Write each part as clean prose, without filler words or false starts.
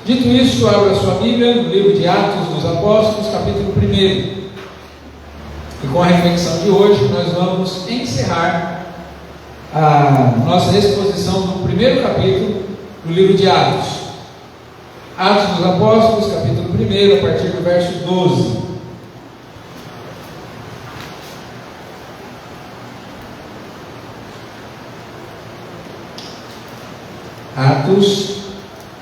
Dito isso, abra sua Bíblia no livro de Atos dos Apóstolos, capítulo 1. E com a reflexão de hoje, nós vamos encerrar a nossa exposição do primeiro capítulo do livro de Atos. Atos dos Apóstolos, capítulo 1, a partir do verso 12. Atos,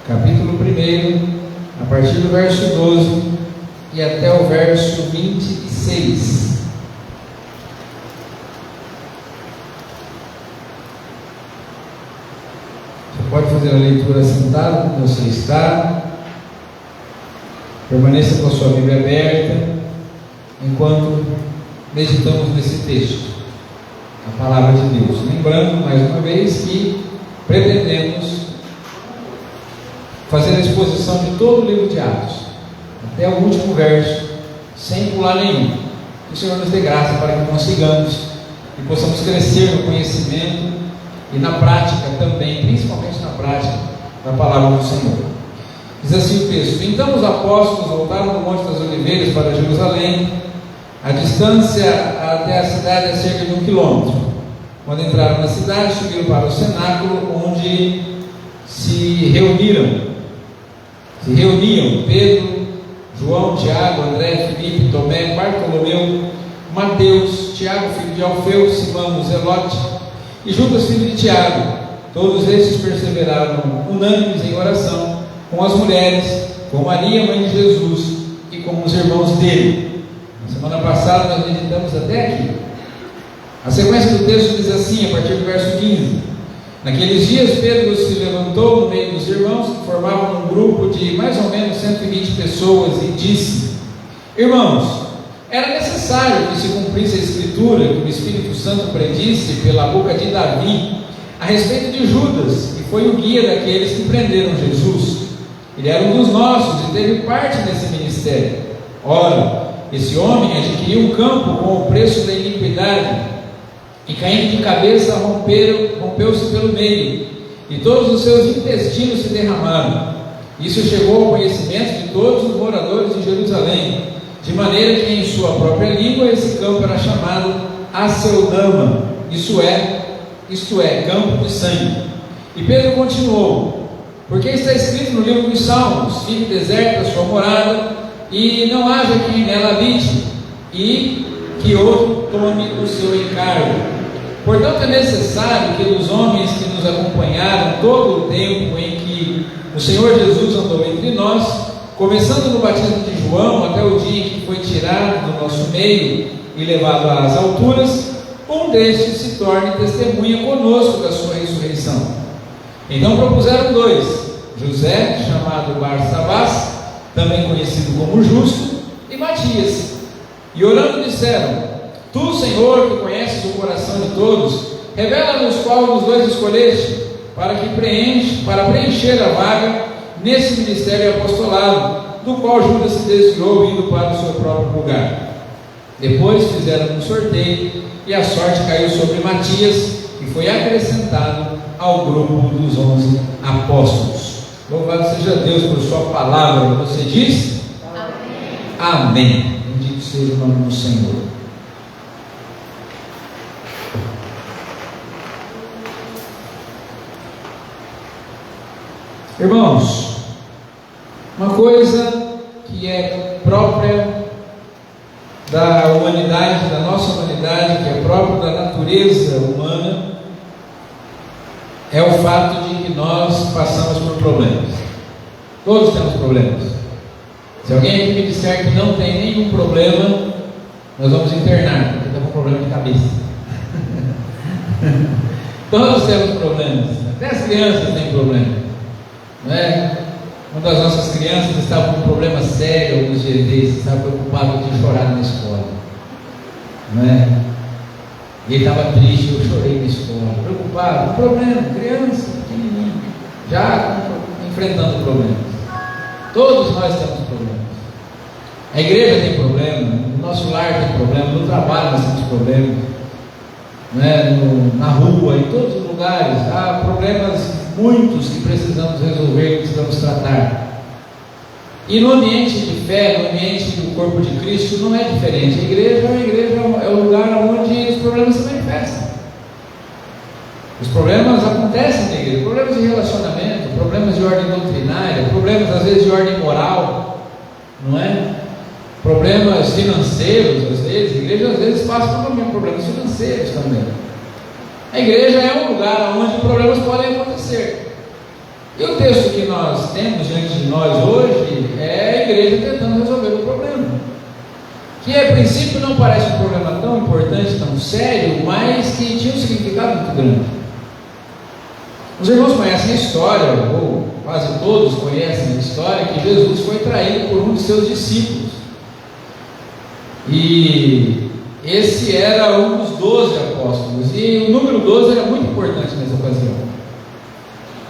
capítulo 1, a partir do verso 12 e até o verso 26. Você pode fazer a leitura sentado como você está. Permaneça com a sua Bíblia aberta enquanto meditamos nesse texto, a palavra de Deus. Lembrando mais uma vez que pretendemos fazer a exposição de todo o livro de Atos, até o último verso, sem pular nenhum. Que o Senhor nos dê graça para que consigamos e possamos crescer no conhecimento e na prática também, principalmente na prática da palavra do Senhor. Diz assim o texto: Então os apóstolos voltaram do Monte das Oliveiras para Jerusalém. A distância até a cidade é cerca de 1 quilômetro. Quando entraram na cidade, subiram para o cenáculo, onde se reuniam Pedro, João, Tiago, André, Filipe, Tomé, Bartolomeu, Mateus, Tiago, filho de Alfeu, Simão, o Zelote, e Judas, filho de Tiago. Todos estes perseveraram unânimes em oração com as mulheres, com Maria, mãe de Jesus, e com os irmãos dele. Na semana passada nós meditamos até aqui. A sequência do texto diz assim, a partir do verso 15: Naqueles dias Pedro se levantou no meio dos irmãos, que formavam um grupo de mais ou menos 120 pessoas, e disse: Irmãos, era necessário que se cumprisse a Escritura que o Espírito Santo predisse pela boca de Davi a respeito de Judas, que foi o guia daqueles que prenderam Jesus. Ele era um dos nossos e teve parte nesse ministério. Ora, esse homem adquiriu um campo com o preço da iniquidade, e caindo de cabeça rompeu-se pelo meio, e todos os seus intestinos se derramaram. Isso chegou ao conhecimento de todos os moradores de Jerusalém, de maneira que em sua própria língua esse campo era chamado Aceldama, isto é, campo de sangue. E Pedro continuou: Porque está escrito no livro dos Salmos: Fique deserta a sua morada, e não haja quem nela habite, e que outro tome o seu encargo. Portanto, é necessário que os homens que nos acompanharam todo o tempo em que o Senhor Jesus andou entre nós, começando no batismo de João até o dia em que foi tirado do nosso meio e levado às alturas, um destes se torne testemunha conosco da sua ressurreição. Então propuseram dois: José, chamado Barsabás, também conhecido como Justo, e Matias. E orando disseram: Tu, Senhor, que conheces o coração de todos, revela-nos qual dos dois escolheste, para preencher a vaga nesse ministério e apostolado, do qual Judas se desviou, indo para o seu próprio lugar. Depois fizeram um sorteio, e a sorte caiu sobre Matias, e foi acrescentado ao grupo dos 11 apóstolos. Louvado seja Deus por sua palavra. Você diz? Amém. Amém. Bendito seja o nome do Senhor. Irmãos, uma coisa que é própria da humanidade, da nossa humanidade, que é própria da natureza humana, é o fato de que nós passamos por problemas. Todos temos problemas. Se alguém aqui me disser que não tem nenhum problema, nós vamos internar, porque está com problema de cabeça. Todos temos problemas, até as crianças têm problema. Não é? Uma das nossas crianças estava com um problema sério alguns dias desses, estava preocupado de chorar na escola. Não é? E ele estava triste, eu chorei na escola, preocupado, problema, criança, pequenininha, já enfrentando problemas. Todos nós temos problemas. A igreja tem problema, no nosso lar tem problema, no trabalho nós temos problemas, não é? Na rua, em todos os lugares, há problemas muitos que precisamos resolver, que precisamos tratar. E no ambiente de fé, no ambiente do corpo de Cristo, não é diferente. A igreja é o lugar onde os problemas se manifestam. Os problemas acontecem na igreja, problemas de relacionamento, problemas de ordem doutrinária, problemas às vezes de ordem moral, não é? Problemas financeiros, às vezes. A igreja às vezes passa por problemas financeiros também. A igreja é um lugar onde problemas podem acontecer. E o texto que nós temos diante de nós hoje é a igreja tentando resolver o problema, que a princípio não parece um problema tão importante, tão sério, mas que tinha um significado muito grande. Os irmãos conhecem a história, ou quase todos conhecem a história, que Jesus foi traído por um de seus discípulos. E esse era um dos 12 apóstolos, e o número 12 era muito importante nessa ocasião.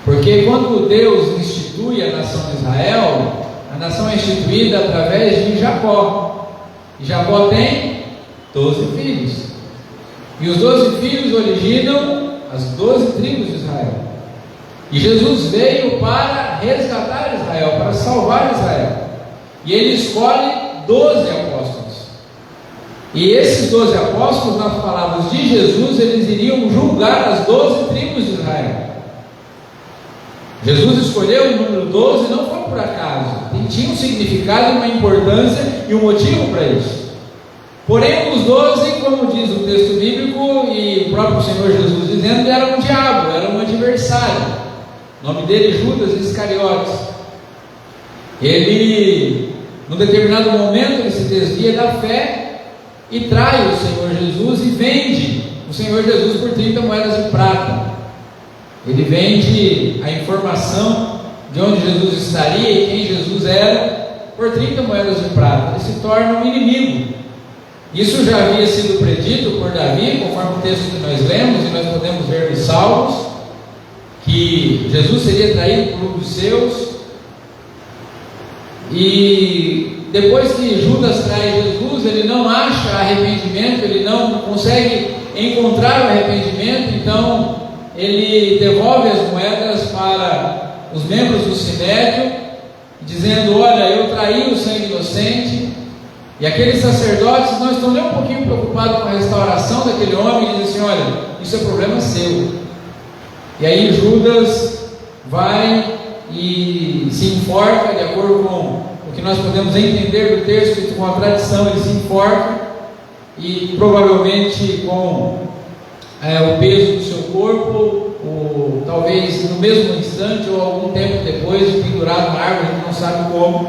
Porque quando Deus institui a nação de Israel, a nação é instituída através de Jacó. E Jacó tem 12 filhos. E os 12 filhos originam as 12 tribos de Israel. E Jesus veio para resgatar Israel, para salvar Israel. E ele escolhe 12 apóstolos. E esses 12 apóstolos, nas palavras de Jesus, eles iriam julgar as 12 tribos de Israel. Jesus escolheu o número 12 não foi por acaso, tinha um significado, uma importância e um motivo para isso. Porém, os 12, como diz o texto bíblico e o próprio Senhor Jesus dizendo, era um diabo, era um adversário. O nome dele, Judas Iscariotes. Ele, num determinado momento, ele se desvia da fé e trai o Senhor Jesus e vende o Senhor Jesus por 30 moedas de prata. Ele vende a informação de onde Jesus estaria e quem Jesus era por 30 moedas de prata. Ele se torna um inimigo. Isso já havia sido predito por Davi, conforme o texto que nós lemos, e nós podemos ver nos Salmos, que Jesus seria traído por um dos seus. E depois que Judas trai Jesus, ele não acha arrependimento, ele não consegue encontrar o arrependimento, então ele devolve as moedas para os membros do Sinédrio, dizendo: olha, eu traí o sangue inocente. E aqueles sacerdotes não estão nem um pouquinho preocupados com a restauração daquele homem, e dizem assim: olha, isso é problema seu. E aí Judas vai e se enforca, de acordo com o que nós podemos entender do texto, com a tradição, ele se enforca, e provavelmente com o peso do seu corpo, ou talvez no mesmo instante ou algum tempo depois, pendurado na árvore, a gente não sabe como,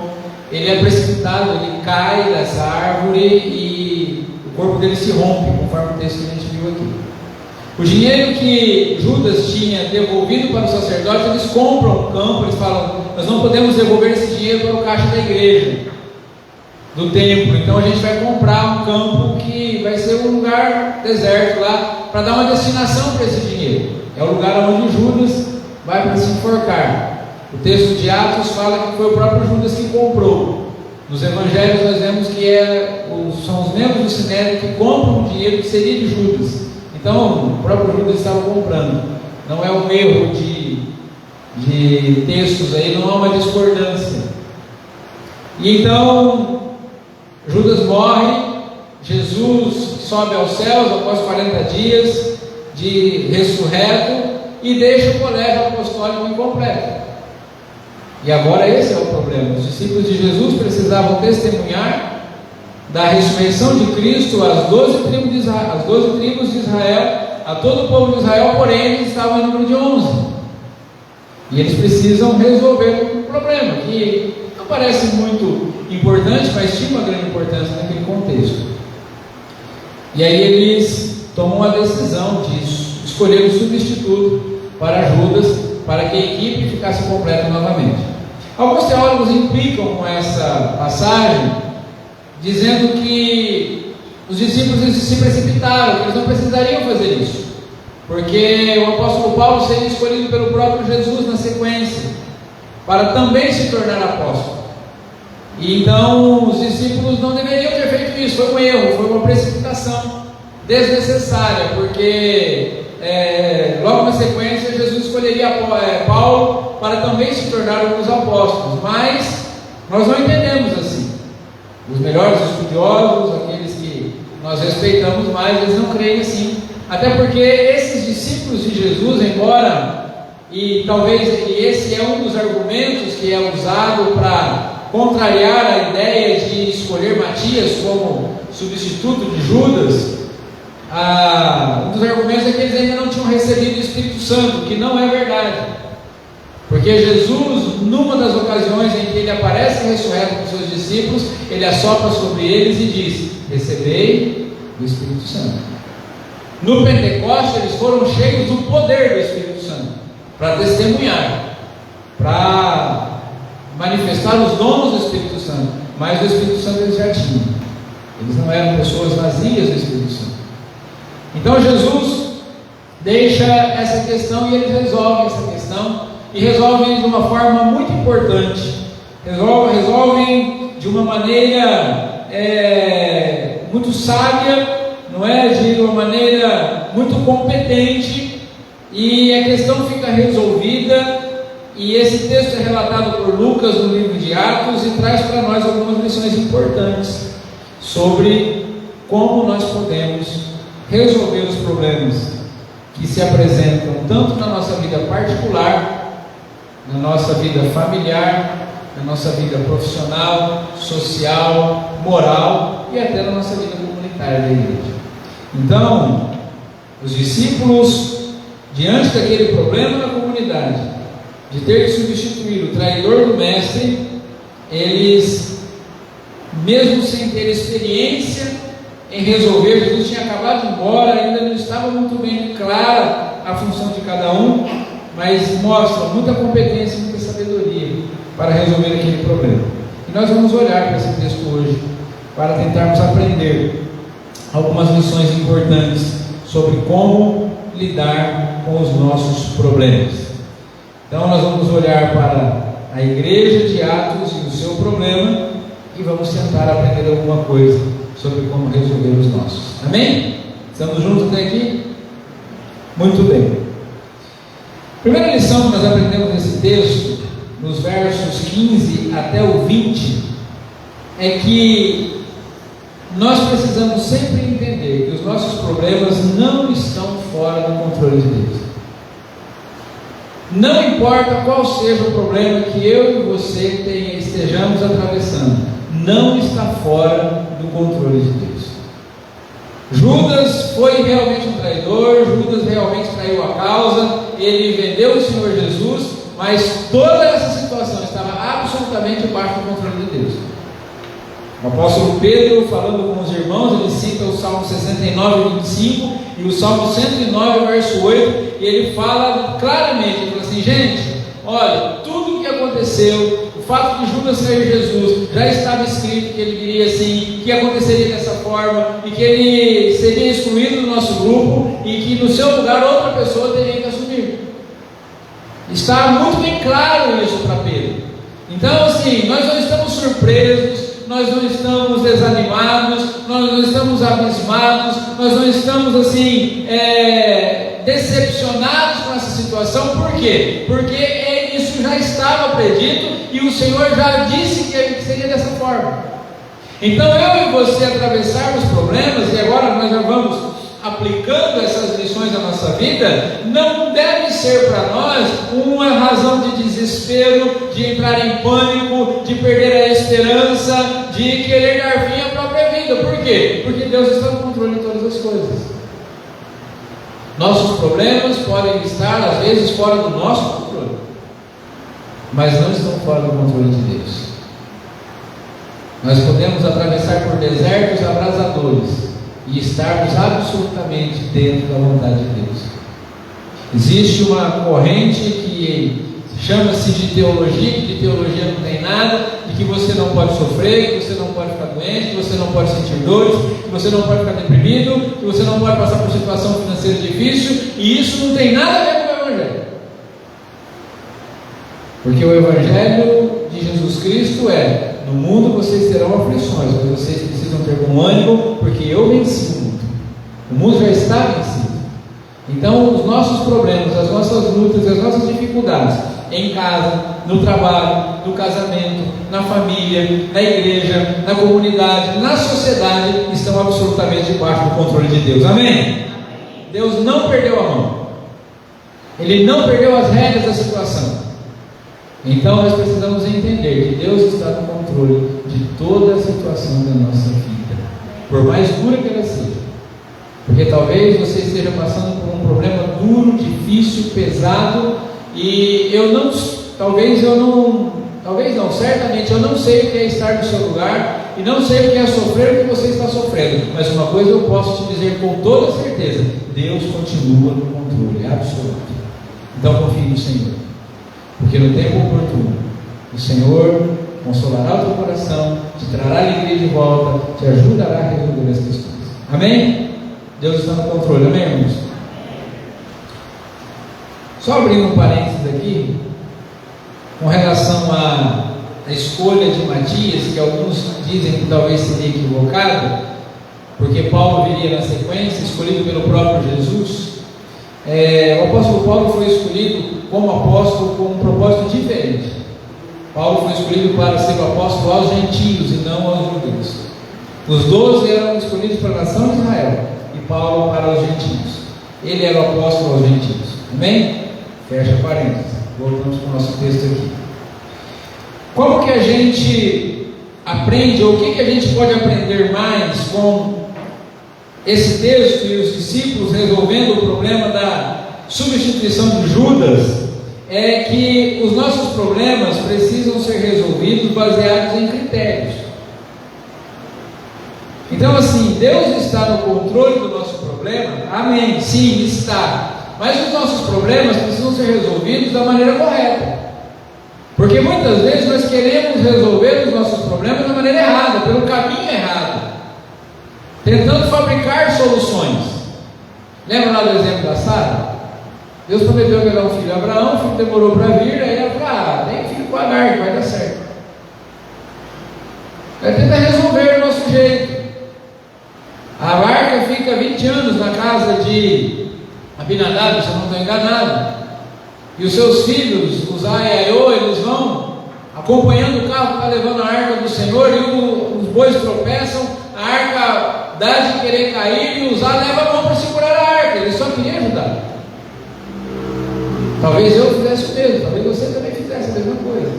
ele é precipitado, ele cai dessa árvore e o corpo dele se rompe, conforme o texto que a gente viu aqui. O dinheiro que Judas tinha devolvido para os sacerdotes, eles compram um campo, eles falam: nós não podemos devolver esse dinheiro para o caixa da igreja, do templo, então a gente vai comprar um campo que vai ser um lugar deserto lá, para dar uma destinação para esse dinheiro. É o lugar onde Judas vai para se enforcar. O texto de Atos fala que foi o próprio Judas que comprou. Nos evangelhos nós vemos que são os membros do Sinédrio que compram o dinheiro que seria de Judas. Então o próprio Judas estava comprando. Não é um erro de textos aí, não há uma discordância. E então Judas morre, Jesus sobe aos céus após 40 dias de ressurreto e deixa o colégio apostólico incompleto. E agora esse é o problema. Os discípulos de Jesus precisavam testemunhar da ressurreição de Cristo às 12 tribos de Israel, a todo o povo de Israel, porém eles estavam em número de 11. E eles precisam resolver um problema que não parece muito importante, mas tinha uma grande importância naquele contexto. E aí eles tomam a decisão de escolher um substituto para Judas, para que a equipe ficasse completa novamente. Alguns teólogos implicam com essa passagem, dizendo que os discípulos se precipitaram, que eles não precisariam fazer isso, porque o apóstolo Paulo seria escolhido pelo próprio Jesus na sequência, para também se tornar apóstolo. E então os discípulos não deveriam ter feito isso. Foi um erro, foi uma precipitação desnecessária, porque logo na sequência Jesus escolheria Paulo para também se tornar um dos apóstolos. Mas Nós não entendemos assim. Os melhores estudiosos, aqueles que nós respeitamos mais, eles não creem assim. Até porque esses discípulos de Jesus, embora, e talvez esse é um dos argumentos que é usado para contrariar a ideia de escolher Matias como substituto de Judas, um dos argumentos é que eles ainda não tinham recebido o Espírito Santo, que não é verdade. Porque Jesus, numa das ocasiões em que ele aparece ressurreto com seus discípulos, ele assopra sobre eles e diz: recebei o Espírito Santo. No Pentecostes eles foram cheios do poder do Espírito Santo, para testemunhar, para manifestar os dons do Espírito Santo. Mas o Espírito Santo eles já tinham. Eles não eram pessoas vazias do Espírito Santo. Então Jesus deixa essa questão e eles resolvem essa questão, e resolvem de uma forma muito importante. Resolvem de uma maneira muito sábia, não é? De uma maneira muito competente, e a questão fica resolvida. E esse texto é relatado por Lucas no livro de Atos e traz para nós algumas lições importantes sobre como nós podemos resolver os problemas que se apresentam tanto na nossa vida particular, na nossa vida familiar, na nossa vida profissional, social, moral e até na nossa vida comunitária da igreja. Então, os discípulos, diante daquele problema na comunidade, de ter que substituir o traidor do mestre, eles, mesmo sem ter experiência em resolver, Jesus tinha acabado de ir embora, ainda não estava muito bem clara a função de cada um, mas mostra muita competência e muita sabedoria para resolver aquele problema. E nós vamos olhar para esse texto hoje, para tentarmos aprender algumas lições importantes sobre como lidar com os nossos problemas. Então nós vamos olhar para a igreja de Atos e o seu problema, e vamos tentar aprender alguma coisa sobre como resolver os nossos. Amém? Estamos juntos até aqui? Muito bem. Primeira lição que nós aprendemos nesse texto, nos versos 15 até o 20, é que nós precisamos sempre entender que os nossos problemas não estão fora do controle de Deus. Não importa qual seja o problema que eu e você estejamos atravessando, não está fora do controle de Deus. Judas foi realmente um traidor, Judas realmente traiu a causa, ele vendeu o Senhor Jesus, mas toda essa situação estava absolutamente debaixo do controle de Deus. O apóstolo Pedro, falando com os irmãos, ele cita o Salmo 69, 25 e o Salmo 109, verso 8, e ele fala claramente, ele fala assim: gente, olha, tudo o que aconteceu, o fato de Judas trair Jesus, já estava escrito que ele viria assim, que aconteceria dessa forma, e que ele seria excluído do nosso grupo, e que no seu lugar outra pessoa teria que assumir. Está muito bem claro isso para Pedro. Então assim, nós não estamos surpresos, nós não estamos desanimados, nós não estamos abismados, nós não estamos assim decepcionados com essa situação. Por quê? Porque isso já estava predito e o Senhor já disse que seria dessa forma. Então eu e você atravessarmos problemas, e agora nós já vamos aplicando essas lições à nossa vida, não deve ser para nós uma razão de desespero, de entrar em pânico, de perder a esperança, de querer dar fim à própria vida. Por quê? Porque Deus está no controle de todas as coisas. Nossos problemas podem estar às vezes fora do nosso controle, mas não estão fora do controle de Deus. Nós podemos atravessar por desertos abrasadores e estarmos absolutamente dentro da vontade de Deus. Existe uma corrente que chama-se de teologia, que de teologia não tem nada, de que você não pode sofrer, que você não pode ficar doente, que você não pode sentir dores, que você não pode ficar deprimido, que você não pode passar por situação financeira difícil, e isso não tem nada a ver com o Evangelho. Porque o Evangelho de Jesus Cristo é: no mundo vocês terão aflições, mas vocês precisam ter bom ânimo, porque eu venci o mundo. O mundo já está vencido. Então os nossos problemas, as nossas lutas, as nossas dificuldades, em casa, no trabalho, no casamento, na família, na igreja, na comunidade, na sociedade, estão absolutamente debaixo do controle de Deus. Amém? Deus não perdeu a mão. Ele não perdeu as rédeas da situação. Então nós precisamos entender que Deus está no controle de toda a situação da nossa vida, por mais dura que ela seja. Porque talvez você esteja passando por um problema duro, difícil, pesado, e certamente eu não sei o que é estar no seu lugar, e não sei o que é sofrer o que você está sofrendo, mas uma coisa eu posso te dizer com toda certeza: Deus continua no controle absoluto. Então confie no Senhor, porque no tempo oportuno o Senhor consolará o teu coração, te trará alegria de volta, te ajudará a resolver as questões. Amém? Deus está no controle, amém, irmãos? Só abrindo um parênteses aqui, com relação à escolha de Matias, que alguns dizem que talvez seria equivocado, porque Paulo viria na sequência, escolhido pelo próprio Jesus. O apóstolo Paulo foi escolhido como apóstolo com um propósito diferente. Paulo foi escolhido para ser o apóstolo aos gentios e não aos judeus. Os 12 eram escolhidos para a nação de Israel e Paulo para os gentios. Ele era o apóstolo aos gentios. Amém? Fecha parênteses. Voltamos para o nosso texto aqui. Como que a gente aprende, ou o que a gente pode aprender mais com esse texto e os discípulos resolvendo o problema da substituição de Judas? É que os nossos problemas precisam ser resolvidos baseados em critérios. Então, assim, Deus está no controle do nosso problema? Amém, sim, está. Mas os nossos problemas precisam ser resolvidos da maneira correta. Porque muitas vezes nós queremos resolver os nossos problemas da maneira errada, pelo caminho errado, tentando fabricar soluções. Lembra lá do exemplo da Sara? Deus prometeu que ia dar um filho a Abraão, o filho demorou para vir, aí ela falou: tem filho com Agar, que vai dar certo. Vai tentar resolver do nosso jeito. A barca fica 20 anos na casa de Abinadab, se eu não estou enganado, e os seus filhos, Uzá e Aiô, eles vão acompanhando o carro que está levando a arca do Senhor, e os bois tropeçam, a arca dá de querer cair, e Uzá leva a mão para segurar a arca. Ele só queria ajudar. Talvez eu fizesse o mesmo, talvez você também fizesse a mesma coisa.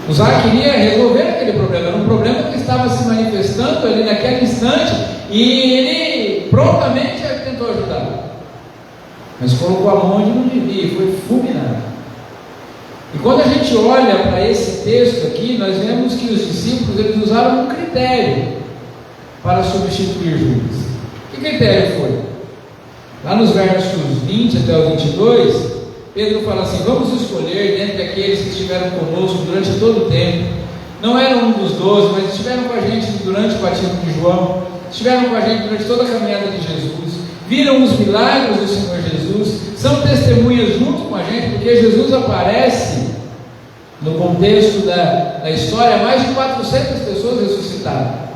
Uzá queria resolver aquele problema, era um problema que estava se manifestando ali naquele instante, e ele prontamente tentou ajudar, mas colocou a mão onde não devia e foi fulminado. E quando a gente olha para esse texto aqui, nós vemos que os discípulos eles usaram um critério para substituir Judas. Que critério foi? Lá nos versos 20 até o 22, Pedro fala assim: vamos escolher dentre aqueles que estiveram conosco durante todo o tempo, não eram um dos 12, mas estiveram com a gente durante o batismo de João, estiveram com a gente durante toda a caminhada de Jesus, viram os milagres do Senhor Jesus, são testemunhas junto com a gente, porque Jesus aparece no contexto da história, mais de 400 pessoas ressuscitadas.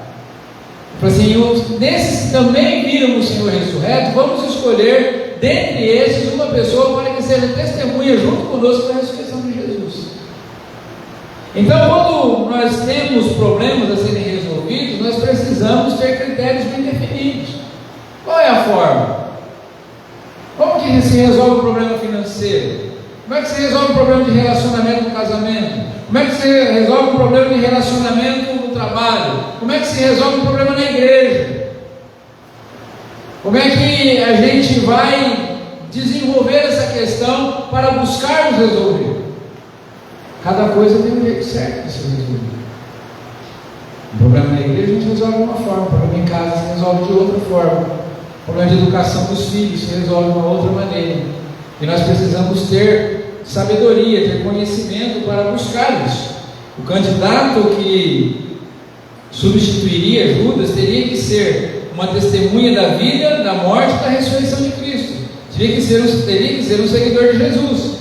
Assim, desses que também viram o Senhor ressurreto, vamos escolher dentre esses uma pessoa para que seja testemunha junto conosco da ressurreição de Jesus. Então, quando nós temos problemas a serem resolvidos, nós precisamos ter critérios bem definidos. Qual é a forma? Como que se resolve o problema financeiro? Como é que se resolve o problema de relacionamento no casamento? Como é que se resolve o problema de relacionamento no trabalho? Como é que se resolve o problema na igreja? Como é que a gente vai desenvolver essa questão para buscarmos resolver? Cada coisa tem um jeito certo de se resolver. O problema na igreja a gente resolve de uma forma, o problema em casa se resolve de outra forma, o problema de educação dos filhos se resolve de uma outra maneira. E nós precisamos ter sabedoria, ter conhecimento para buscar isso. O candidato que substituiria Judas teria que ser uma testemunha da vida, da morte e da ressurreição de Cristo. Teria que ser um seguidor de Jesus.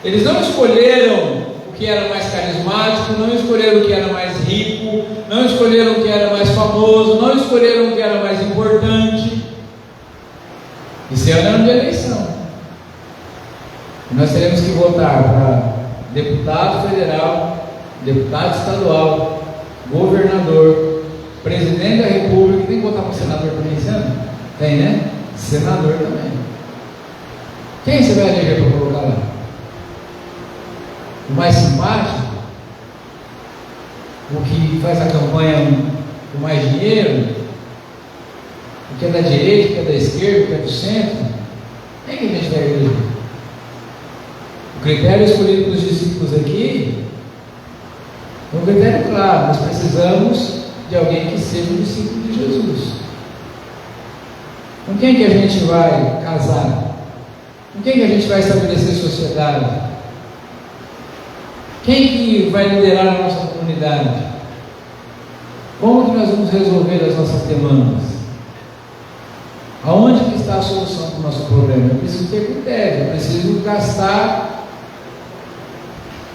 Eles não escolheram o que era mais carismático, não escolheram o que era mais rico, não escolheram o que era mais famoso, não escolheram o que era mais importante. Esse ano é ano de eleição. E nós teremos temos que votar para deputado federal, deputado estadual, governador, presidente da república. Tem que votar para senador também esse ano? Tem, né? Senador também. Quem você vai eleger para colocar lá? O mais simpático? O que faz a campanha com mais dinheiro? O que é da direita, o que é da esquerda, o que é do centro? Quem que a gente vai eleger? O critério escolhido pelos discípulos aqui é um critério claro. Nós precisamos de alguém que seja um discípulo de Jesus. Com quem que a gente vai casar? Com quem que a gente vai estabelecer sociedade? Quem que vai liderar a nossa comunidade? Como que nós vamos resolver as nossas demandas? Aonde que está a solução para o nosso problema? Eu preciso ter critério, eu preciso gastar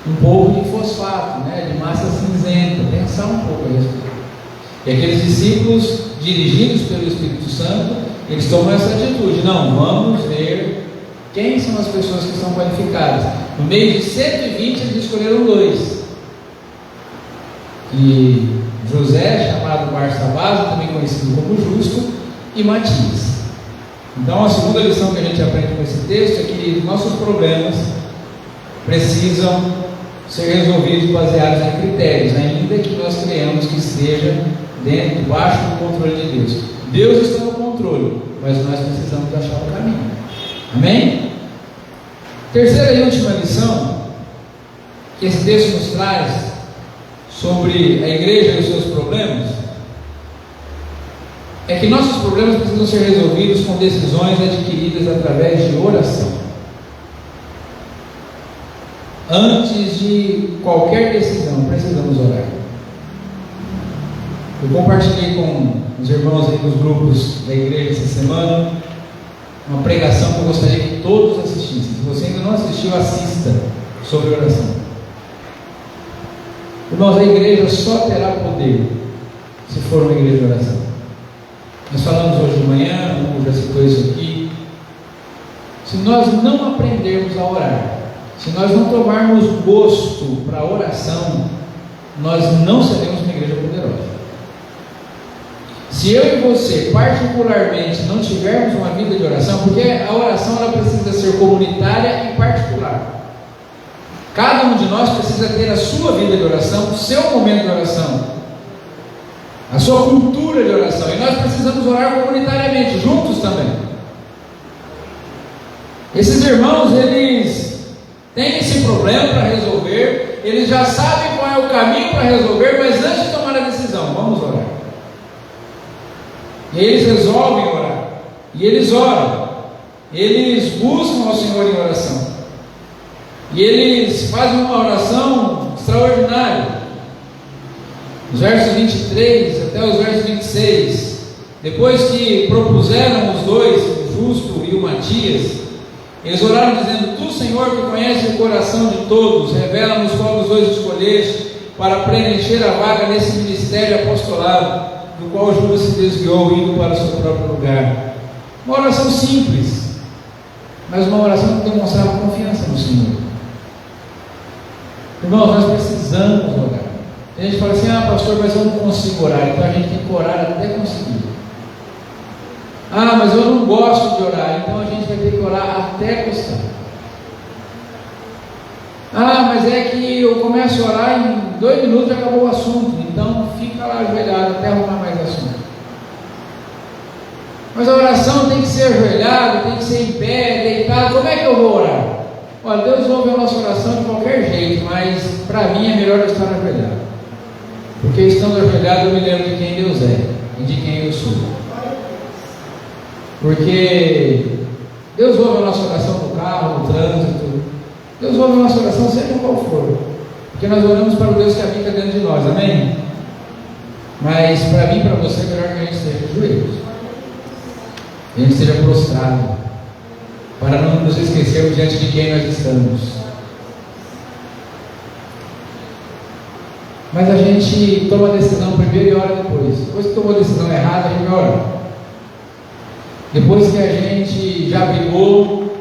um pouco de fosfato, né, de massa cinzenta, pensar um pouco a respeito. E aqueles discípulos, dirigidos pelo Espírito Santo, eles tomam essa atitude: não, vamos ver quem são as pessoas que são qualificadas. No meio de 120, eles escolheram 2. E José, chamado Barsabás, também conhecido como Justo, e Matias. Então, a segunda lição que a gente aprende com esse texto é que nossos problemas precisam ser resolvidos baseados em critérios, ainda que nós creamos que esteja debaixo do controle de Deus. Deus está no controle, mas nós precisamos achar o caminho. Amém? Terceira e última lição que esse texto nos traz sobre a igreja e os seus problemas é que nossos problemas precisam ser resolvidos com decisões adquiridas através de oração. Antes de qualquer decisão, precisamos orar. Eu compartilhei com os irmãos aí dos grupos da igreja essa semana uma pregação que eu gostaria que todos assistissem. Se você ainda não assistiu, assista, sobre oração. Irmãos, a igreja só terá poder se for uma igreja de oração. Nós falamos hoje de manhã, o já citou isso aqui. Se nós não aprendermos a orar, se nós não tomarmos gosto para a oração, nós não seremos uma igreja poderosa. Se eu e você, particularmente, não tivermos uma vida de oração, porque a oração ela precisa ser comunitária e particular. Cada um de nós precisa ter a sua vida de oração, o seu momento de oração, a sua cultura de oração, e nós precisamos orar comunitariamente, juntos também. Esses irmãos, eles têm esse problema para resolver, eles já sabem qual é o caminho para resolver, mas antes de tomar a decisão, vamos orar. E eles resolvem orar, e eles oram, eles buscam ao Senhor em oração, e eles fazem uma oração extraordinária. Os versos 23 até os versos 26, depois que propuseram os dois, o Justo e o Matias, eles oraram dizendo: Tu, Senhor, que conhece o coração de todos, revela-nos qual dos dois escolheste para preencher a vaga nesse ministério apostolado, do qual Judas se desviou, indo para o seu próprio lugar. Uma oração simples, mas uma oração que demonstrava confiança no Senhor. Irmãos, nós precisamos orar. A gente fala assim: pastor, mas eu não consigo orar. Então a gente tem que orar até conseguir. Mas eu não gosto de orar. Então a gente vai ter que orar até gostar. Mas é que eu começo a orar em 2 minutos e acabou o assunto. Então fica lá ajoelhado até arrumar mais assunto. Mas a oração tem que ser ajoelhado, tem que ser em pé, deitado. Como é que eu vou orar? Olha, Deus ouve a nossa oração de qualquer jeito, mas para mim é melhor eu estar ajoelhado. Porque estando ajoelhado eu me lembro de quem Deus é e de quem eu sou. Porque Deus ouve a nossa oração no carro, no trânsito. Deus ouve a nossa oração seja qual for. Porque nós oramos para o Deus que habita dentro de nós, amém? Mas para mim e para você é melhor que a gente esteja de joelhos, a gente esteja prostrado, para não nos esquecermos diante de quem nós estamos. Mas a gente toma a decisão primeiro e ora depois. Depois que tomou a decisão errada, a gente ora. Depois que a gente já brigou,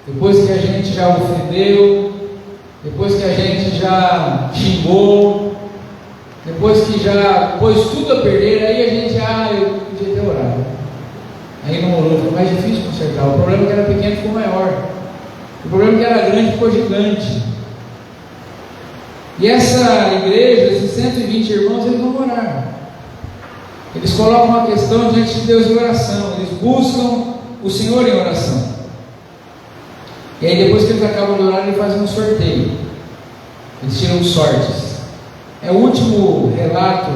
depois que a gente já ofendeu, depois que a gente já xingou, depois que já pôs tudo a perder, aí a gente, eu podia ter orado. Aí não orou, ficou mais difícil consertar. O problema que era pequeno ficou maior. O problema que era grande ficou gigante. E essa igreja, esses 120 irmãos, eles não oraram. Eles colocam uma questão diante de Deus em oração. Eles buscam o Senhor em oração. E aí depois que eles acabam de orar, eles fazem um sorteio. Eles tiram sortes. É o último relato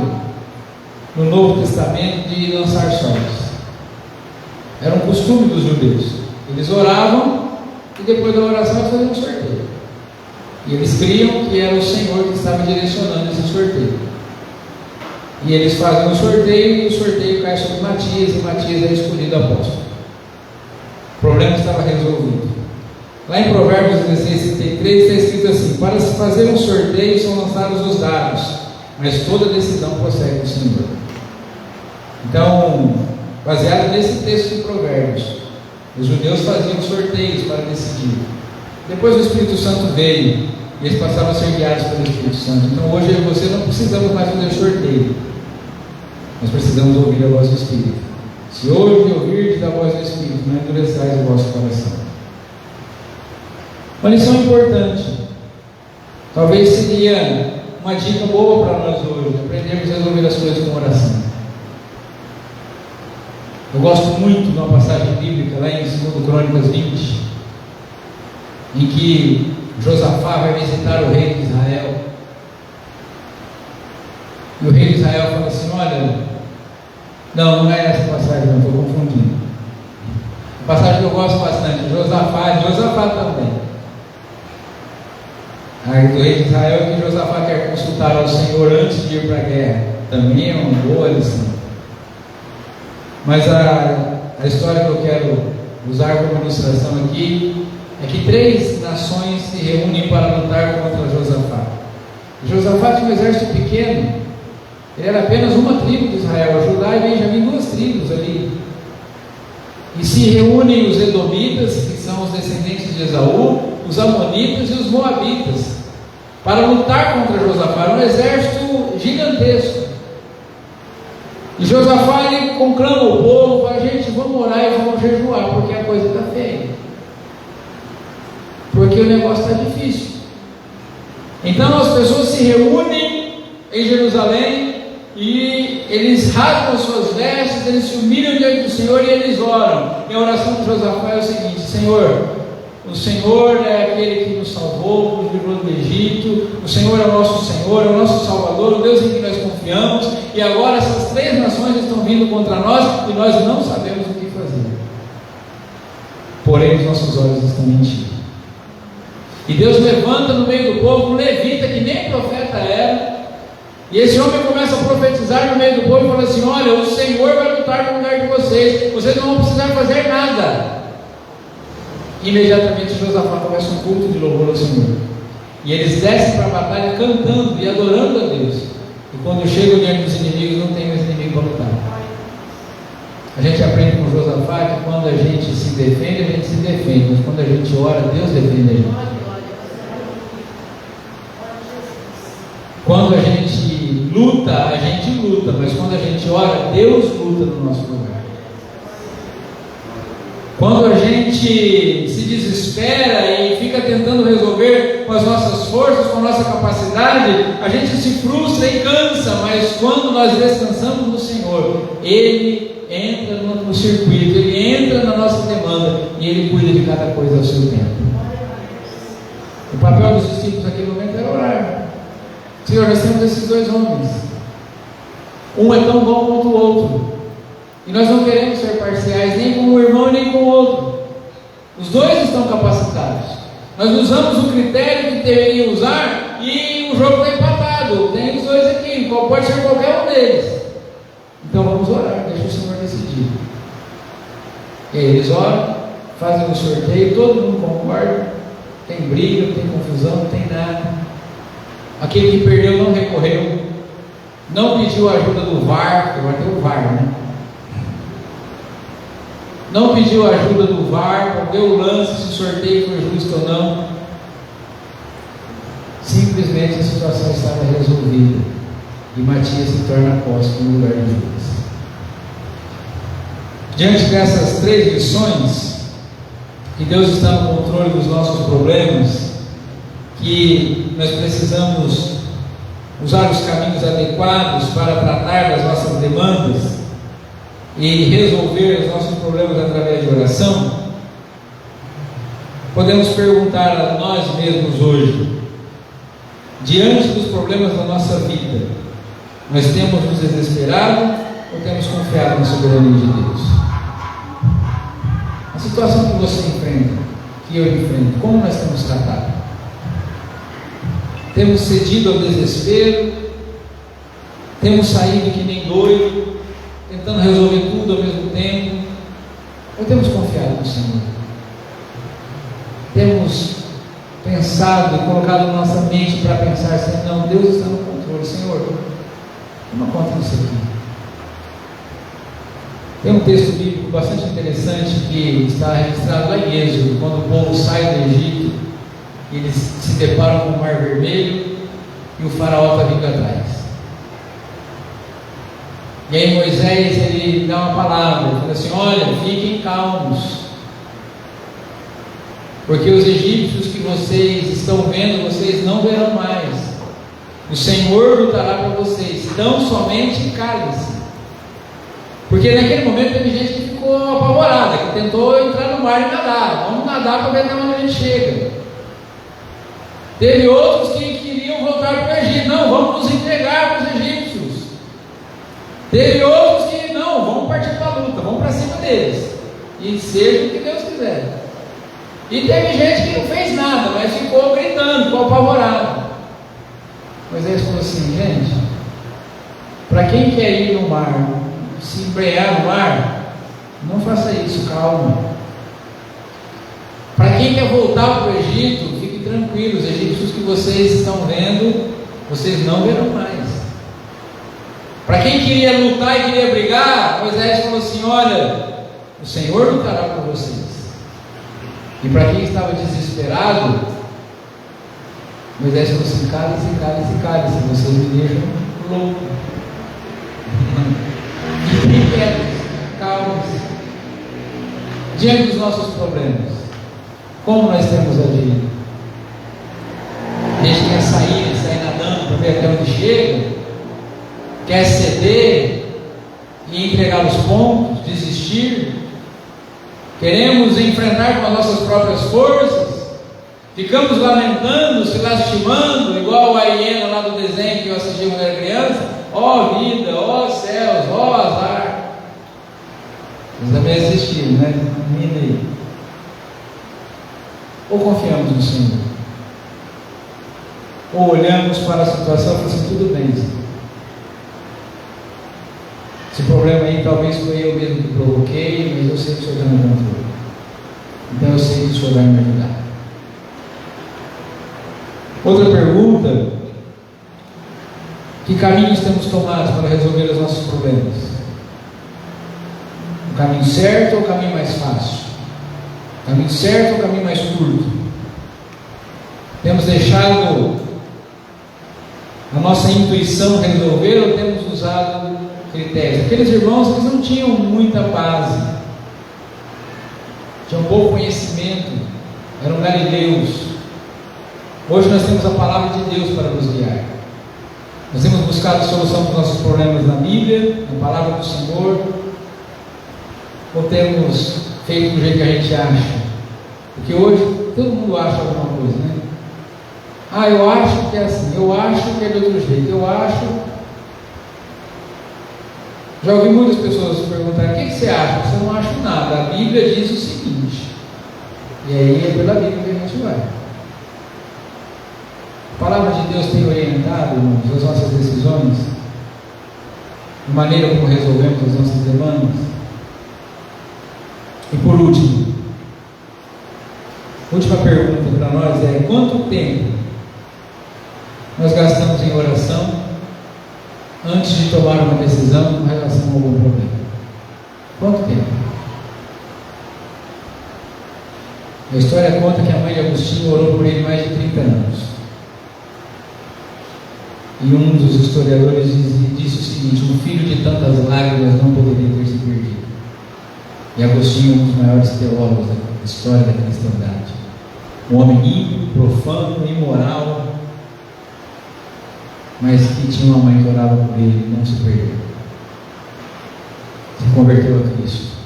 no Novo Testamento de lançar sortes. Era um costume dos judeus. Eles oravam e depois da oração eles faziam um sorteio. E eles criam que era o Senhor que estava direcionando esse sorteio. E eles fazem um sorteio e o sorteio cai sobre Matias e Matias é escolhido apóstolo. O problema estava resolvido. Lá em Provérbios 16:33 está escrito assim: para se fazer um sorteio são lançados os dados, mas toda decisão procede do Senhor. Então, baseado nesse texto de Provérbios, os judeus faziam sorteios para decidir. Depois o Espírito Santo veio e eles passaram a ser guiados pelo Espírito Santo. Então hoje eu e você não precisamos mais fazer sorteio, nós precisamos ouvir a voz do Espírito. Se hoje ouvirdes a voz do Espírito, não endureçais o vosso coração. Uma lição importante, talvez seria uma dica boa para nós hoje, aprendermos a resolver as coisas com oração. Eu gosto muito de uma passagem bíblica lá em 2 Crônicas 20, em que Josafá vai visitar o rei de Israel. E o rei de Israel fala assim: olha, não é essa passagem, não, estou confundindo. A passagem que eu gosto bastante, Josafá também. Aí do rei de Israel que Josafá quer consultar ao Senhor antes de ir para a guerra. Também é uma boa lição. Mas a história que eu quero usar como ilustração aqui é que 3 nações se reúnem para lutar contra Josafá. Josafá tinha um exército pequeno, ele era apenas uma tribo de Israel, Judá e Benjamim, 2 tribos ali. E se reúnem os Edomitas, que são os descendentes de Esaú, os Amonitas e os Moabitas, para lutar contra Josafá. Era um exército gigantesco. E Josafá ele conclama o povo: fala, gente, vamos orar e vamos jejuar, porque a coisa está feia, porque o negócio está difícil. Então as pessoas se reúnem em Jerusalém e eles rasgam as suas vestes, eles se humilham diante do Senhor e eles oram. E a oração de Josafá é o seguinte: Senhor, o Senhor é aquele que nos salvou, nos livrou do Egito, o Senhor é o nosso Senhor, é o nosso Salvador, o Deus em que nós confiamos, e agora essas 3 nações estão vindo contra nós e nós não sabemos o que fazer. Porém os nossos olhos estão em Ti. E Deus levanta no meio do povo um levita que nem profeta era, e esse homem começa a profetizar no meio do povo e fala assim: olha, o Senhor vai lutar no lugar de vocês não vão precisar fazer nada. Imediatamente Josafá começa um culto de louvor ao Senhor, e eles descem para a batalha cantando e adorando a Deus. E quando chegam diante dos inimigos, não tem mais inimigo para lutar. A gente aprende com Josafá que quando a gente se defende, mas quando a gente ora, Deus defende a gente. Quando a gente luta, mas quando a gente ora, Deus luta no nosso lugar. Quando a gente se desespera e fica tentando resolver com as nossas forças, com a nossa capacidade, a gente se frustra e cansa, mas quando nós descansamos no Senhor, Ele entra no circuito, Ele entra na nossa demanda e Ele cuida de cada coisa ao seu tempo. O papel dos discípulos naquele momento era orar. Senhor, nós temos esses 2 homens, um é tão bom quanto o outro, e nós não queremos ser parciais nem com um irmão nem com o outro. Os 2 estão capacitados. Nós usamos o critério que deveria usar e o jogo está empatado. Tem os 2 aqui, pode ser qualquer um deles. Então vamos orar, deixa o Senhor decidir. E aí eles oram, fazem um sorteio, todo mundo concorda. Tem briga, não tem confusão, não tem nada. Aquele que perdeu não recorreu, não pediu a ajuda do VAR, agora tem o VAR, né? não pediu a ajuda do VAR para ver o lance, se o sorteio foi justo ou não. Simplesmente a situação estava resolvida e Matias se torna apóstolo no lugar de Judas. Diante dessas 3 lições, que Deus está no controle dos nossos problemas, que nós precisamos usar os caminhos adequados para tratar das nossas demandas e resolver os nossos problemas através de oração, podemos perguntar a nós mesmos hoje: diante dos problemas da nossa vida, nós temos nos desesperado ou temos confiado na soberania de Deus? A situação que você enfrenta, que eu enfrento, como nós temos tratado? Temos cedido ao desespero? Temos saído que nem doido, tentando resolver tudo ao mesmo tempo? Ou temos confiado no Senhor? Temos pensado e colocado na nossa mente para pensar assim: não, Deus está no controle, Senhor, toma conta disso aqui. Tem um texto bíblico bastante interessante que está registrado lá em Êxodo, quando o povo sai do Egito, eles se deparam com o Mar Vermelho e o faraó está vindo atrás. E aí Moisés, ele dá uma palavra, ele fala assim: olha, fiquem calmos, porque os egípcios que vocês estão vendo, vocês não verão mais. O Senhor lutará para vocês, tão somente calem-se. Porque naquele momento teve gente que ficou apavorada, que tentou entrar no mar e nadar. Vamos nadar para ver até onde a gente chega. Teve outros que queriam voltar para o Egito. Não, vamos nos entregar para os egípcios. Teve outros que não, vamos partir para a luta, vamos para cima deles. E seja o que Deus quiser. E teve gente que não fez nada, mas ficou gritando, ficou apavorado. Moisés falou assim: gente, para quem quer ir no mar, se embrenhar no mar, não faça isso, calma. Para quem quer voltar para o Egito, fique tranquilo, os egípcios que vocês estão vendo, vocês não verão mais. Para quem queria lutar e queria brigar, Moisés falou assim: olha, o Senhor lutará por vocês. E para quem estava desesperado, Moisés falou assim: cale-se, cale-se, cale-se, vocês me deixam louco. Fiquem quietos, calmos. Diante dos nossos problemas, como nós temos agido? A gente quer sair nadando para ver até onde chega, quer ceder e entregar os pontos, desistir, queremos enfrentar com as nossas próprias forças, ficamos lamentando, se lastimando, igual a hiena lá do desenho que eu assisti quando era criança: ó vida, ó céus, ó azar. Vocês também assistiram, né? Menina aí. Ou confiamos no Senhor? Ou olhamos para a situação e falamos assim: tudo bem, Senhor. Esse problema aí talvez foi eu mesmo que provoquei, mas eu sei que o Senhor está no controle. Então eu sei que o Senhor vai me ajudar. Outra pergunta: que caminhos temos tomado para resolver os nossos problemas? O caminho certo ou o caminho mais fácil? O caminho certo ou o caminho mais curto? Temos deixado a nossa intuição resolver ou temos usado critérios? Aqueles irmãos, eles não tinham muita base, tinham pouco conhecimento, eram galileus. Hoje nós temos a palavra de Deus para nos guiar. Nós temos buscado a solução para os nossos problemas na Bíblia, na palavra do Senhor, ou temos feito do jeito que a gente acha? Porque hoje todo mundo acha alguma coisa, né? Ah, eu acho que é assim, eu acho que é de outro jeito, eu acho. Já ouvi muitas pessoas perguntarem: o que você acha? Você não acha nada, a Bíblia diz o seguinte. E aí é pela Bíblia que a gente vai. A palavra de Deus tem orientado, irmãos, as nossas decisões, a maneira como resolvemos as nossas demandas. E por último, última pergunta para nós é: quanto tempo nós gastamos em oração antes de tomar uma decisão com relação a algum problema? Quanto tempo? A história conta que a mãe de Agostinho orou por ele mais de 30 anos. E um dos historiadores disse o seguinte: um filho de tantas lágrimas não poderia ter se perdido. E Agostinho é um dos maiores teólogos da história da cristandade. Um homem ímpio, profano, imoral, mas que tinha uma mãe que orava por ele e não se perdeu. Se converteu a Cristo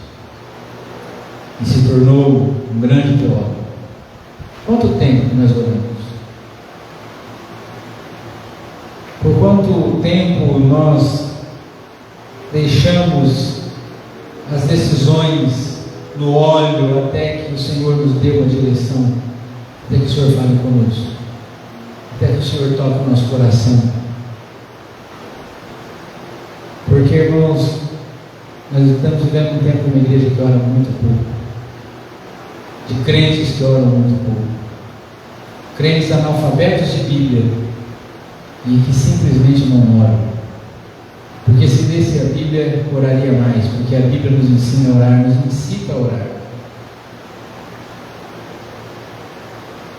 e se tornou um grande teólogo. Quanto tempo nós oramos? Por quanto tempo nós deixamos as decisões no óleo até que o Senhor nos dê uma direção, até que o Senhor fale conosco, até que o Senhor toque o nosso coração? Porque, irmãos, nós estamos vivendo um tempo de uma igreja que ora muito pouco, de crentes que oram muito pouco, crentes analfabetos de Bíblia e que simplesmente não oram. Porque se lesse a Bíblia, oraria mais, porque a Bíblia nos ensina a orar, nos incita a orar.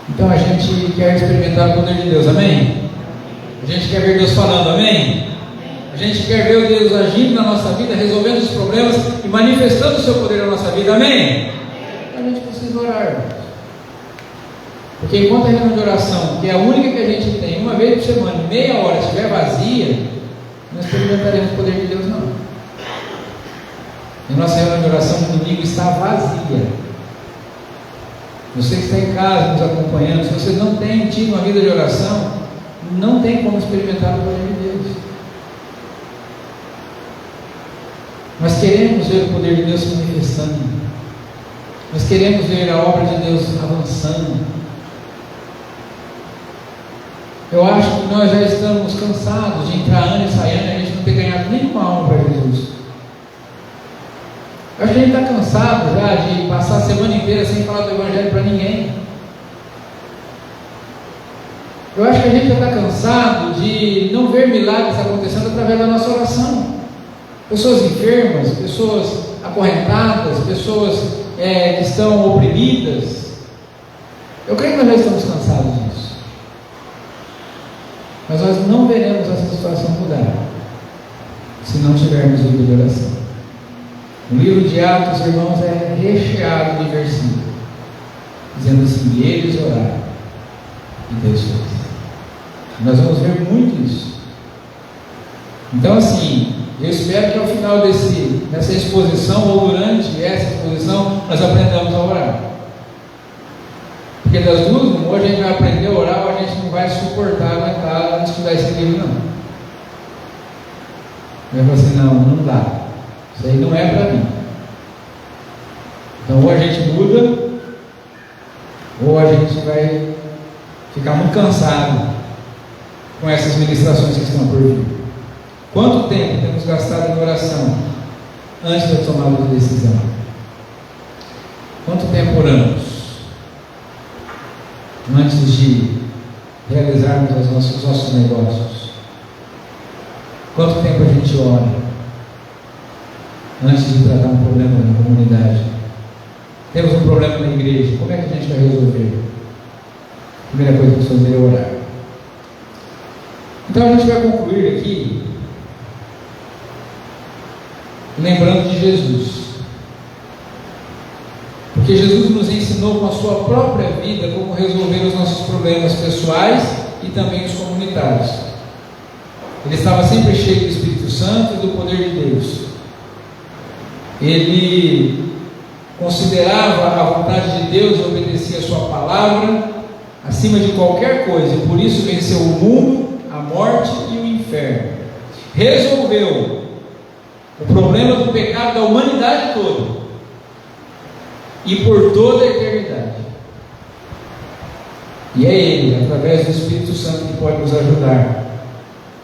Então a gente quer experimentar o poder de Deus, amém? A gente quer ver Deus falando, amém? A gente quer ver o Deus agindo na nossa vida, resolvendo os problemas e manifestando o seu poder na nossa vida, amém? A gente precisa orar. Porque enquanto a reunião de oração, que é a única que a gente tem, uma vez por semana, meia hora, estiver vazia, não experimentaremos o poder de Deus, não. E nossa reunião de oração no domingo está vazia. Você que está em casa nos acompanhando, se você não tem tido uma vida de oração, não tem como experimentar o poder de Deus. Nós queremos ver o poder de Deus se manifestando. Nós queremos ver a obra de Deus avançando. Eu acho que nós já estamos cansados de entrar ano e sair ano e a gente não ter ganhado nenhuma alma para Jesus. Eu acho que a gente está cansado já de passar a semana inteira sem falar do Evangelho para ninguém. Eu acho que a gente já está cansado de não ver milagres acontecendo através da nossa oração. Pessoas enfermas, pessoas acorrentadas, pessoas que estão oprimidas. Eu creio que nós já estamos cansados disso. Mas nós não veremos essa situação mudar se não tivermos vida de oração. O livro de Atos, irmãos, é recheado de versículos dizendo assim: e eles oraram e Deus fez. Nós vamos ver muito isso. Então, assim, eu espero que ao final dessa exposição, ou durante essa exposição, nós aprendamos a orar. Porque das duas, ou a gente vai aprender a orar, ou a gente não vai suportar aguentar estudar esse livro, não. Vai falar assim: não dá. Isso aí não é para mim. Então, ou a gente muda, ou a gente vai ficar muito cansado com essas ministrações que estão por vir. Quanto tempo temos gastado em oração antes da tomada de decisão? Quanto tempo oramos antes de realizarmos os nossos negócios? Quanto tempo a gente ora antes de tratar um problema na comunidade? Temos um problema na igreja, como é que a gente vai resolver? A primeira coisa que vamos fazer é orar. Então a gente vai concluir aqui lembrando de Jesus, porque Jesus nos ensinou com a sua própria vida como resolver os nossos problemas pessoais e também os comunitários. Ele estava sempre cheio do Espírito Santo e do poder de Deus. Ele considerava a vontade de Deus e obedecia a sua palavra acima de qualquer coisa, e por isso venceu o mundo, a morte e o inferno. Resolveu o problema do pecado da humanidade toda e por toda a eternidade. E é Ele, através do Espírito Santo, que pode nos ajudar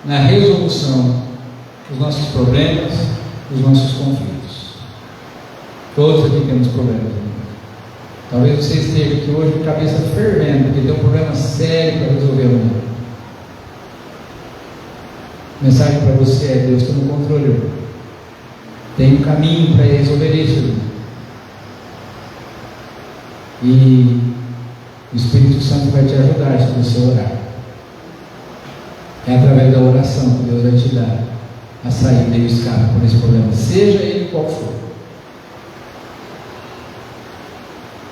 na resolução dos nossos problemas, dos nossos conflitos. Todos aqui temos problemas. Talvez você esteja aqui hoje com a cabeça fervendo, porque tem um problema sério para resolver amanhã. A mensagem para você é: Deus está no controle. Tem um caminho para resolver isso. E o Espírito Santo vai te ajudar se você orar. É através da oração que Deus vai te dar a saída e o escape por esse problema, seja ele qual for.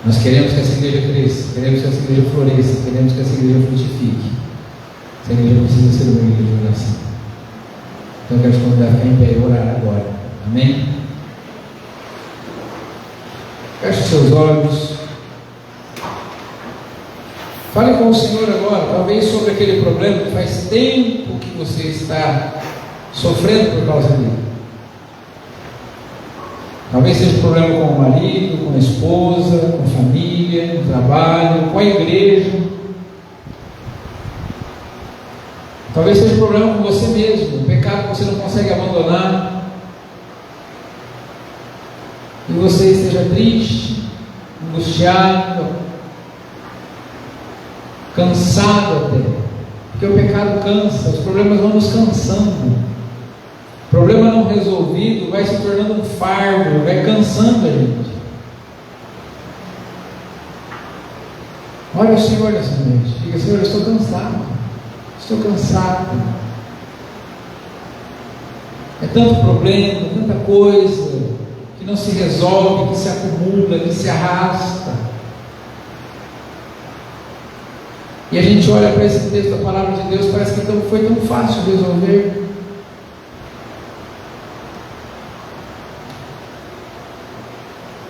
Nós queremos que essa igreja cresça, queremos que essa igreja floresça, queremos que essa igreja frutifique. Essa igreja precisa ser uma igreja de oração. Então eu quero te convidar a ficar em pé e orar agora. Amém? Feche os seus olhos. Fale com o Senhor agora, talvez sobre aquele problema que faz tempo que você está sofrendo por causa dele. Talvez seja um problema com o marido, com a esposa, com a família, no trabalho, com a igreja. Talvez seja um problema com você mesmo, um pecado que você não consegue abandonar. E você esteja triste, angustiado, cansado até. Porque o pecado cansa, os problemas vão nos cansando. O problema não resolvido vai se tornando um fardo, vai cansando a gente. Olha o Senhor nessa noite. Diga: Senhor, eu estou cansado. Estou cansado. É tanto problema, tanta coisa que não se resolve, que se acumula, que se arrasta. E a gente olha para esse texto da palavra de Deus, parece que foi tão fácil resolver.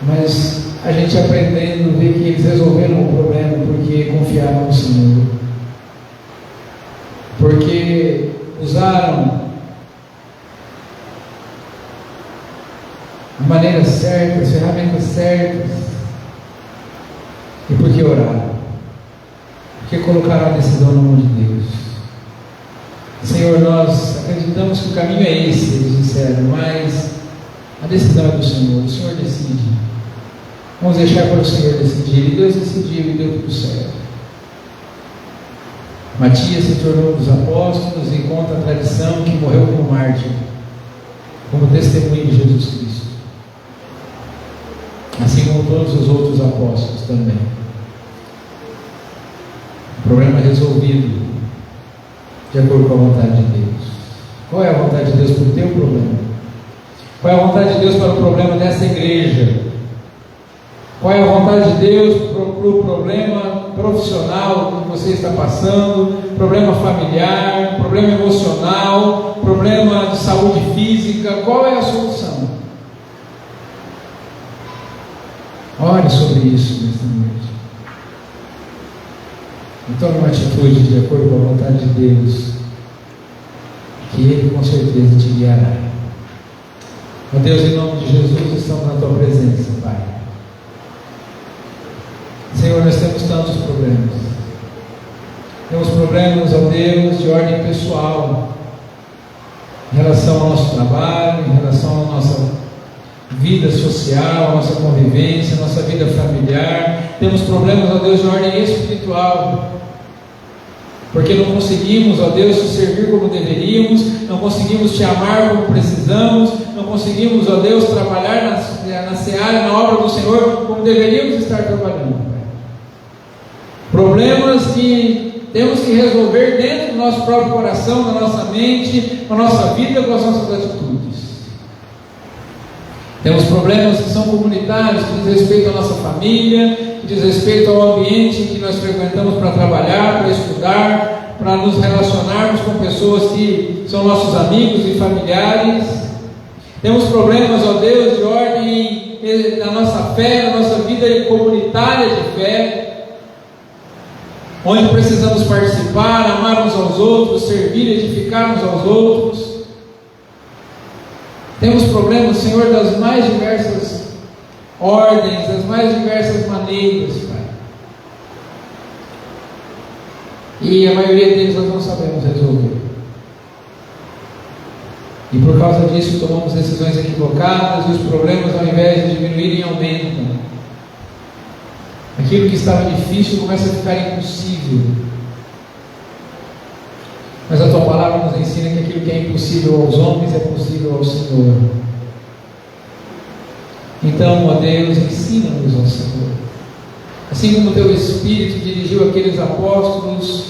Mas a gente aprendendo, vê que eles resolveram o problema porque confiaram no Senhor, porque usaram a maneira certa, as ferramentas certas, e porque oraram, porque colocaram a decisão na mão de Deus. Senhor, nós acreditamos que o caminho é esse, eles disseram, mas a decisão é do Senhor, o Senhor decide. Vamos deixar para o Senhor decidir. E Deus decidiu e deu tudo certo. Matias se tornou um dos apóstolos e conta a tradição que morreu como mártir, como testemunho de Jesus Cristo, assim como todos os outros apóstolos também. O problema resolvido de acordo com a vontade de Deus. Qual é a vontade de Deus para o teu problema? Qual é a vontade de Deus para o problema dessa igreja? Qual é a vontade de Deus para o problema profissional que você está passando, problema familiar, problema emocional, problema de saúde física? Qual é a solução? Ore sobre isso nesta noite. E tome uma atitude de acordo com a vontade de Deus, que Ele com certeza te guiará. Ó Deus, em nome de Jesus, estamos na Tua presença, Pai. Senhor, nós temos tantos problemas. Temos problemas, ó Deus, de ordem pessoal, em relação ao nosso trabalho, em relação à nossa vida social, à nossa convivência, à nossa vida familiar. Temos problemas, ó Deus, de ordem espiritual, porque não conseguimos, ó Deus, te servir como deveríamos, não conseguimos te amar como precisamos, não conseguimos, ó Deus, trabalhar na seara, na obra do Senhor, como deveríamos estar trabalhando. Problemas que temos que resolver dentro do nosso próprio coração, da nossa mente, com a nossa vida, com as nossas atitudes. Temos problemas que são comunitários, que diz respeito à nossa família, que diz respeito ao ambiente que nós frequentamos para trabalhar, para estudar, para nos relacionarmos com pessoas que são nossos amigos e familiares. Temos problemas, ó Deus, de ordem na nossa fé, na nossa vida comunitária de fé, onde precisamos participar, amar uns aos outros, servir, edificar uns aos outros. Temos problemas, Senhor, das mais diversas ordens, das mais diversas maneiras, Pai. E a maioria deles nós não sabemos resolver. E por causa disso tomamos decisões equivocadas e os problemas, ao invés de diminuírem, aumentam. Aquilo que estava difícil começa a ficar impossível. Mas a Tua palavra nos ensina que aquilo que é impossível aos homens é possível ao Senhor. Então, ó Deus, ensina-nos, ó Senhor, a Assim como o teu Espírito dirigiu aqueles apóstolos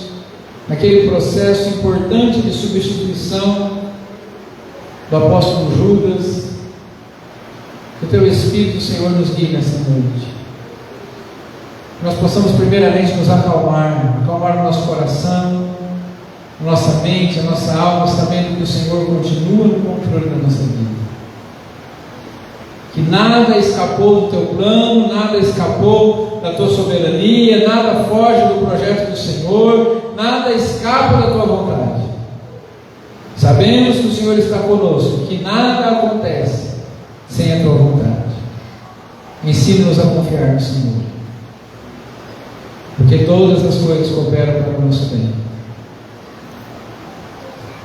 naquele processo importante de substituição do apóstolo Judas, que o teu Espírito, Senhor, nos guie nessa noite. Nós possamos primeiramente nos acalmar o nosso coração, a nossa mente, a nossa alma, sabendo que o Senhor continua no controle da nossa vida. Que nada escapou do teu plano, nada escapou da tua soberania, nada foge do projeto do Senhor, nada escapa da tua vontade. Sabemos que o Senhor está conosco, que nada acontece sem a tua vontade. Ensina-nos a confiar no Senhor, porque todas as coisas cooperam para o nosso bem.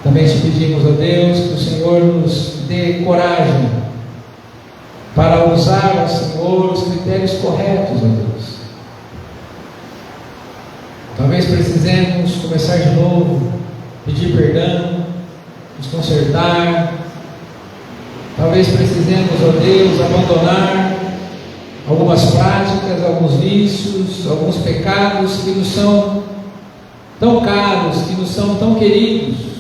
Também te pedimos, ó Deus, que o Senhor nos dê coragem para usar, ó Senhor, os critérios corretos, ó Deus. Talvez precisemos começar de novo, pedir perdão, nos consertar. Talvez precisemos, ó Deus, abandonar algumas práticas, alguns vícios, alguns pecados que nos são tão caros, que nos são tão queridos,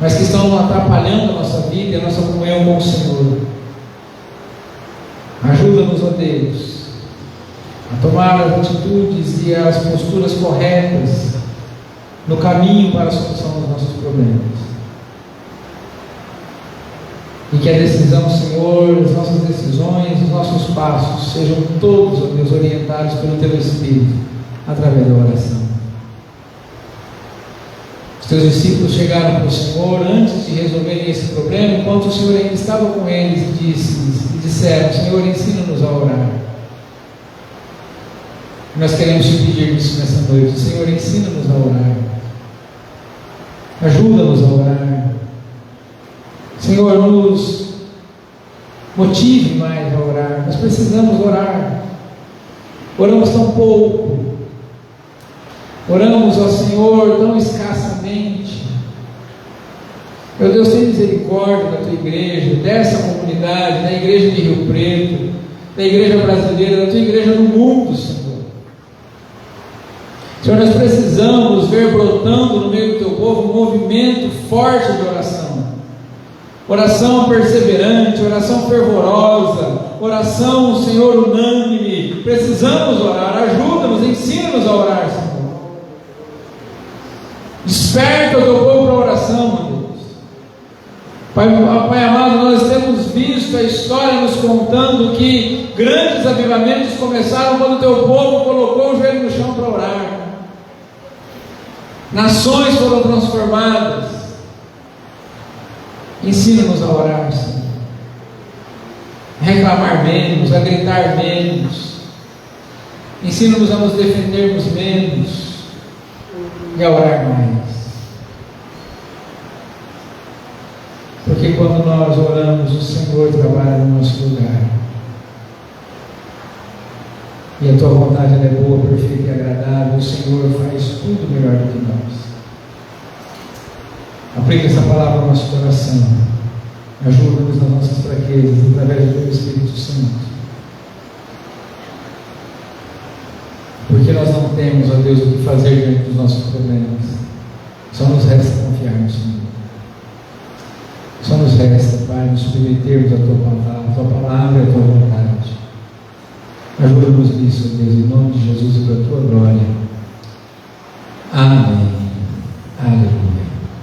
mas que estão atrapalhando a nossa vida e a nossa comunhão com o Senhor. Ajuda-nos, ó Deus, a tomar as atitudes e as posturas corretas no caminho para a solução dos nossos problemas. E que a decisão, Senhor, as nossas decisões, os nossos passos sejam todos, ó Deus, orientados pelo Teu Espírito, através da oração. Os Teus discípulos chegaram para o Senhor antes de resolverem esse problema, enquanto o Senhor ainda estava com eles, e disseram: Senhor, ensina-nos a orar. Nós queremos te pedir isso nessa noite. Senhor, ensina-nos a orar. Ajuda-nos a orar. Senhor, nos motive mais a orar. Nós precisamos orar. Oramos tão pouco. Oramos ao Senhor tão escassamente. Meu Deus, tem misericórdia da tua igreja, dessa comunidade, da igreja de Rio Preto, da igreja brasileira, da tua igreja no mundo, Senhor. Senhor, nós precisamos ver brotando no meio do teu povo um movimento forte de oração. Oração perseverante, oração fervorosa, oração, Senhor, unânime. Precisamos orar. Ajuda-nos, ensina-nos a orar, Senhor. Desperta o teu povo para a oração, meu Deus. Pai amado, nós temos visto a história nos contando que grandes avivamentos começaram quando o teu povo colocou o joelho no chão para orar. Nações foram transformadas. Ensina-nos a orar, Senhor. A reclamar menos, a gritar menos. Ensina-nos a nos defendermos menos e a orar mais. Porque quando nós oramos, o Senhor trabalha no nosso lugar. E a tua vontade ela é boa, perfeita e agradável. O Senhor faz tudo melhor do que nós. Aplica essa palavra ao nosso coração. Ajuda-nos nas nossas fraquezas, através do teu Espírito Santo. Porque nós não temos, ó Deus, o que fazer diante dos nossos problemas. Só nos resta confiar no Senhor. Só nos resta, Pai, nos submetermos à tua palavra e à tua vontade. Ajuda-nos nisso, ó Deus, em nome de Jesus e da tua glória. Amém.